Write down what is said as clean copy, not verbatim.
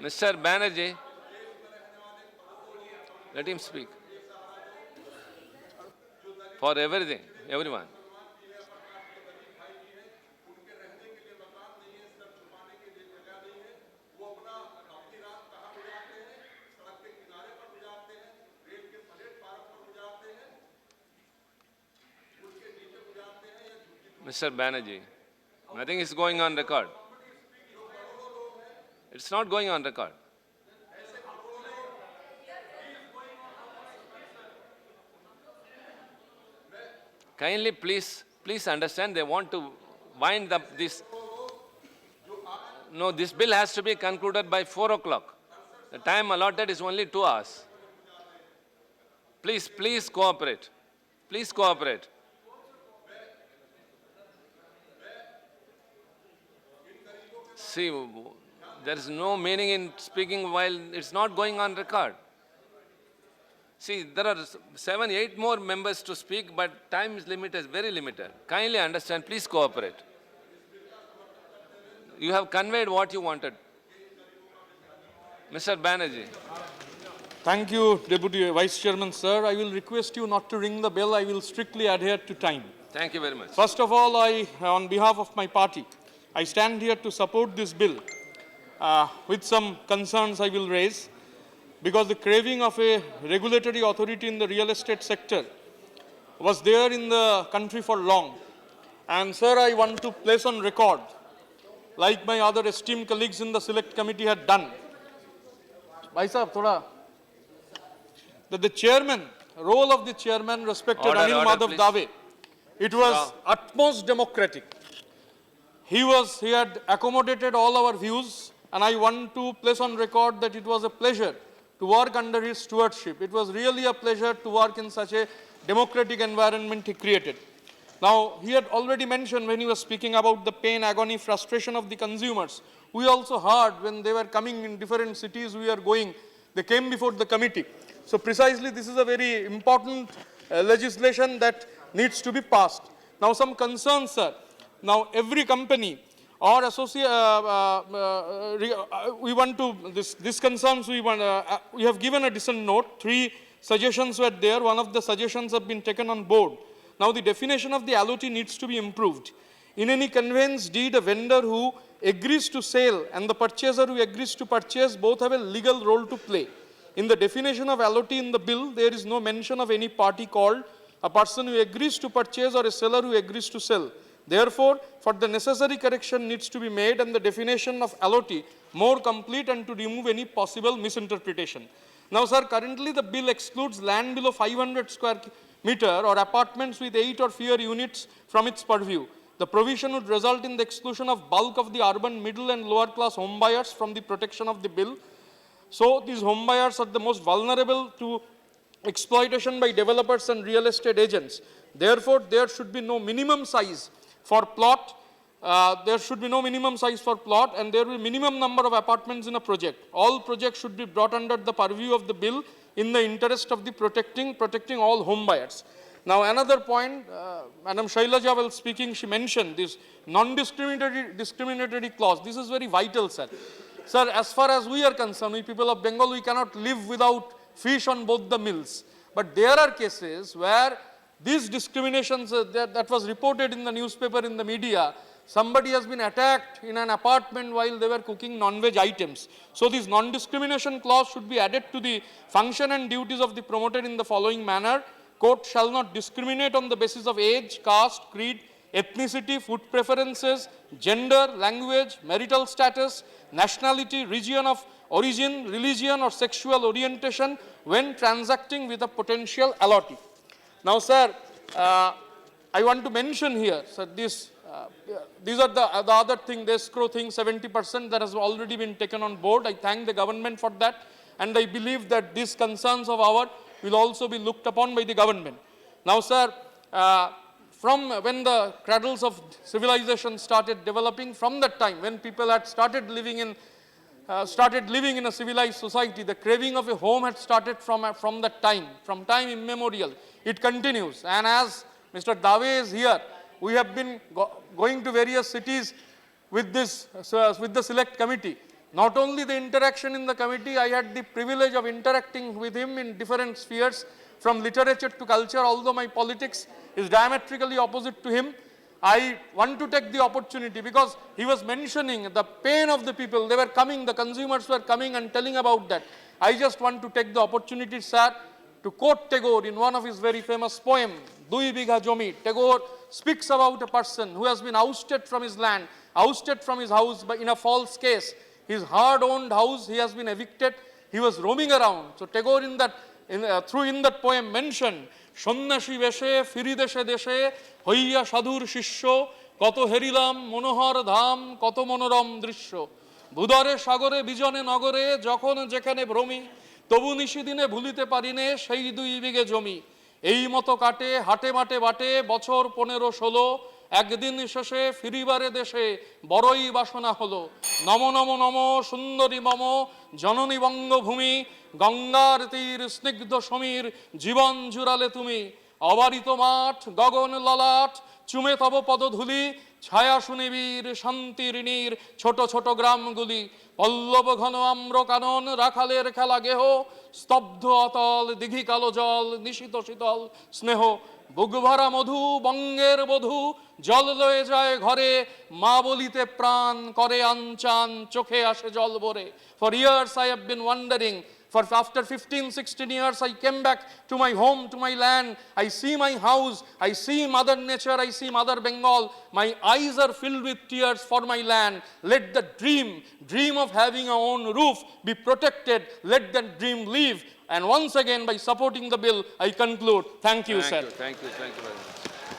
Mr. Banerjee, let him speak. For everything, everyone. Mr. Banerjee, nothing is going on record. It's not going on record. Kindly, please understand, they want to wind up this. No, this bill has to be concluded by 4 o'clock. The time allotted is only 2 hours. Please cooperate. Please cooperate. See, there is no meaning in speaking while it's not going on record. See, there are 7, 8 more members to speak, but time is limited, very limited. Kindly understand, please cooperate. You have conveyed what you wanted. Mr. Banerjee. Thank you, Deputy Vice Chairman, sir. I will request you not to ring the bell. I will strictly adhere to time. Thank you very much. First of all, on behalf of my party, I stand here to support this bill. With some concerns I will raise, because the craving of a regulatory authority in the real estate sector was there in the country for long. And sir, I want to place on record, like my other esteemed colleagues in the select committee had done, that the chairman, role of the chairman, respected Anil Madhav Dave, it was utmost democratic. He had accommodated all our views, and I want to place on record that it was a pleasure to work under his stewardship. It was really a pleasure to work in such a democratic environment he created. Now, he had already mentioned when he was speaking about the pain, agony, frustration of the consumers. We also heard when they were coming in different cities we are going, they came before the committee. So precisely this is a very important legislation that needs to be passed. Now some concerns, sir. Now every company or associate, we want to, this concerns, we have given a decent note. 3 suggestions were there. One of the suggestions have been taken on board. Now the definition of the allotee needs to be improved. In any conveyance deed, a vendor who agrees to sell and the purchaser who agrees to purchase both have a legal role to play. In the definition of allotee in the bill, there is no mention of any party called a person who agrees to purchase or a seller who agrees to sell. Therefore, for the necessary correction needs to be made and the definition of allotee more complete and to remove any possible misinterpretation. Now, sir, currently the bill excludes land below 500 square meter or apartments with 8 or fewer units from its purview. The provision would result in the exclusion of bulk of the urban middle and lower class home buyers from the protection of the bill. So these home buyers are the most vulnerable to exploitation by developers and real estate agents. Therefore, there should be no minimum size for plot. There should be no minimum size for plot, and there will be minimum number of apartments in a project. All projects should be brought under the purview of the bill in the interest of the protecting all home buyers. Now another point, Madam Shailaja while speaking, she mentioned this non-discriminatory clause. This is very vital, sir. Sir, as far as we are concerned, we people of Bengal, we cannot live without fish on both the mills. But there are cases where these discriminations that was reported in the newspaper, in the media, somebody has been attacked in an apartment while they were cooking non-veg items. So this non-discrimination clause should be added to the function and duties of the promoter in the following manner. Court shall not discriminate on the basis of age, caste, creed, ethnicity, food preferences, gender, language, marital status, nationality, region of origin, religion or sexual orientation when transacting with a potential allotee. Now, sir, I want to mention here, sir, these are the other thing, the escrow thing, 70% that has already been taken on board. I thank the government for that, and I believe that these concerns of ours will also be looked upon by the government. Now, sir, from when the cradles of civilization started developing, from that time when people had started living in a civilized society, the craving of a home had started from that time, from time immemorial. It continues, and as Mr. Dave is here, we have been going to various cities with the select committee. Not only the interaction in the committee, I had the privilege of interacting with him in different spheres, from literature to culture. Although my politics is diametrically opposite to him, I want to take the opportunity, because he was mentioning the pain of the people. They were coming, the consumers were coming and telling about that. I just want to take the opportunity, sir, to quote Tagore in one of his very famous poem, Dui Bigha Jomi. Tagore speaks about a person who has been ousted from his land, ousted from his house in a false case. His hard-owned house, he has been evicted. He was roaming around. So Tagore in that poem mentioned, সন্ন্যাসী বেশে ফিরি দেশে দেশে হইয়া সাধুর শিষ্য কত হেরিলাম মনোহর ধাম কত মনোরম দৃশ্য ভূধরে সাগরে বিজনে নগরে যখন যেখানে ভ্রমি তবু নিশিদিনে ভুলিতে পারিনে সেই 2 বিঘে জমি এই মতো কাটে হাটে মাটে বাটে বছর 15-16 একদিন শেষে ফিরিবারে দেশে বড়ই বাসনা হলো নম নম নম সুন্দরী মম জননী বঙ্গভূমি গঙ্গার তীর স্নিগ্ধ সমীর জীবন জুড়ালে তুমি অবারিত মাঠ গগন ললাট চুমে তব পদধূলি ছায়া সুনিবিড় শান্তির নীর ছোট ছোট গ্রামগুলি পল্লব ঘন আম্র কানন রাখালের খেলা গেহ স্তব্ধ অতল দিঘি কালো জল নিশীত শীতল স্নেহ বুকভরা মধু বঙ্গের বধূ জল লয়ে যায় ঘরে মা বলিতে প্রাণ করে আনচান চোখে আসে জল ভরে for years I have been wandering. For after 15-16 years, I came back to my home, to my land. I see my house, I see Mother Nature, I see Mother Bengal. My eyes are filled with tears for my land. Let the dream of having our own roof be protected. Let that dream live. And once again, by supporting the bill, I conclude. Thank you, sir. Thank you very much.